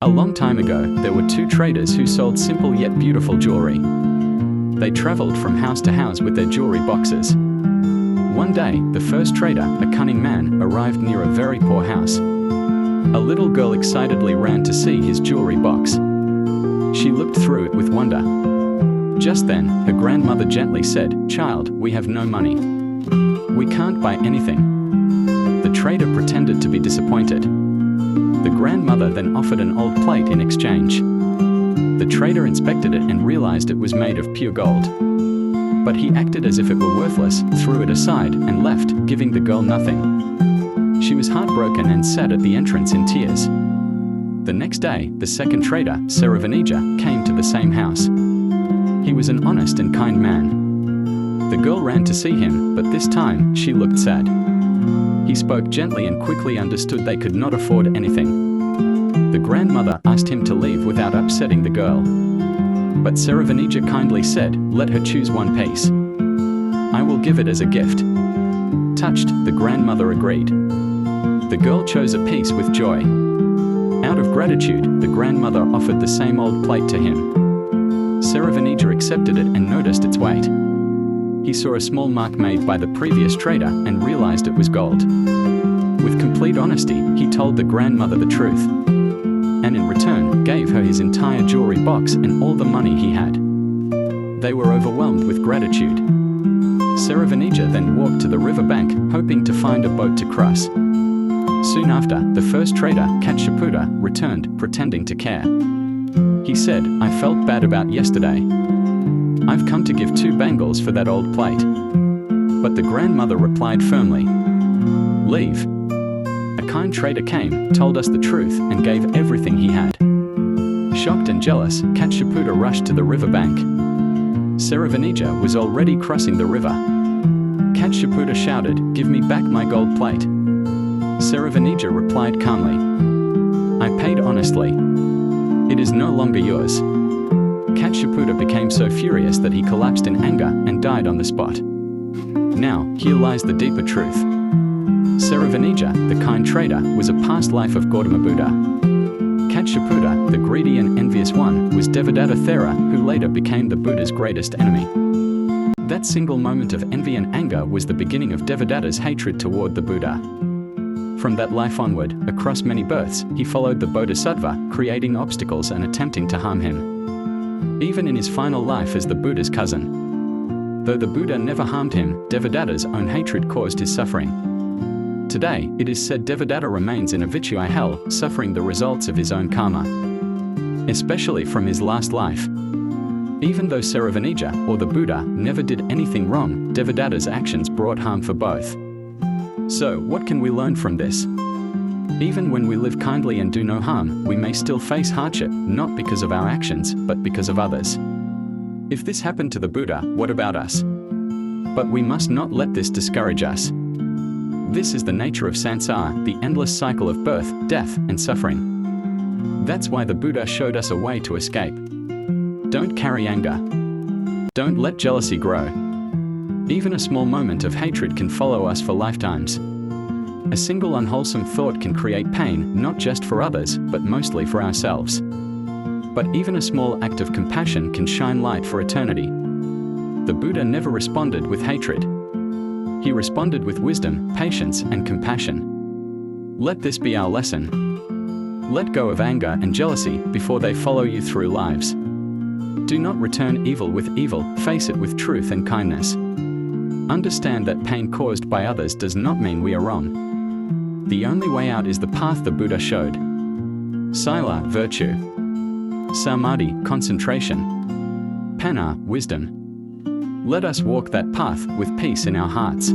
A long time ago, there were two traders who sold simple yet beautiful jewelry. They traveled from house to house with their jewelry boxes. One day, the first trader, a cunning man, arrived near a very poor house. A little girl excitedly ran to see his jewelry box. She looked through it with wonder. Just then, her grandmother gently said, "Child, we have no money. We can't buy anything." The trader pretended to be disappointed. The grandmother then offered an old plate in exchange. The trader inspected it and realized it was made of pure gold. But he acted as if it were worthless, threw it aside, and left, giving the girl nothing. She was heartbroken and sat at the entrance in tears. The next day, the second trader, Saravanija, came to the same house. He was an honest and kind man. The girl ran to see him, but this time, she looked sad. He spoke gently and quickly understood they could not afford anything. The grandmother asked him to leave without upsetting the girl. But Saravanija kindly said, "Let her choose one piece. I will give it as a gift." Touched, the grandmother agreed. The girl chose a piece with joy. Out of gratitude, the grandmother offered the same old plate to him. Saravanija accepted it and noticed its weight. He saw a small mark made by the previous trader and realized it was gold. With complete honesty, he told the grandmother the truth, and in return, gave her his entire jewelry box and all the money he had. They were overwhelmed with gratitude. Saravanija then walked to the riverbank, hoping to find a boat to cross. Soon after, the first trader, Katshaputa, returned, pretending to care. He said, "I felt bad about yesterday. I've come to give 2 bangles for that old plate." But the grandmother replied firmly, "Leave." A kind trader came, told us the truth, and gave everything he had. Shocked and jealous, Katshaputa rushed to the riverbank. Saravanija was already crossing the river. Katshaputa shouted, "Give me back my gold plate." Saravanija replied calmly, "I paid honestly. It is no longer yours." Katshaputa became so furious that he collapsed in anger and died on the spot. Now, here lies the deeper truth. Saravanija, the kind trader, was a past life of Gautama Buddha. Katshaputa, the greedy and envious one, was Devadatta Thera, who later became the Buddha's greatest enemy. That single moment of envy and anger was the beginning of Devadatta's hatred toward the Buddha. From that life onward, across many births, he followed the Bodhisattva, creating obstacles and attempting to harm him. Even in his final life as the Buddha's cousin. Though the Buddha never harmed him, Devadatta's own hatred caused his suffering. Today, it is said Devadatta remains in a Vichui hell, suffering the results of his own karma, especially from his last life. Even though Saravanija, or the Buddha, never did anything wrong, Devadatta's actions brought harm for both. So, what can we learn from this? Even when we live kindly and do no harm, we may still face hardship, not because of our actions, but because of others. If this happened to the Buddha, what about us? But we must not let this discourage us. This is the nature of Sansara, the endless cycle of birth, death, and suffering. That's why the Buddha showed us a way to escape. Don't carry anger. Don't let jealousy grow. Even a small moment of hatred can follow us for lifetimes. A single unwholesome thought can create pain, not just for others, but mostly for ourselves. But even a small act of compassion can shine light for eternity. The Buddha never responded with hatred. He responded with wisdom, patience, and compassion. Let this be our lesson. Let go of anger and jealousy before they follow you through lives. Do not return evil with evil, face it with truth and kindness. Understand that pain caused by others does not mean we are wrong. The only way out is the path the Buddha showed. Sila, virtue. Samadhi, concentration. Panna, wisdom. Let us walk that path with peace in our hearts.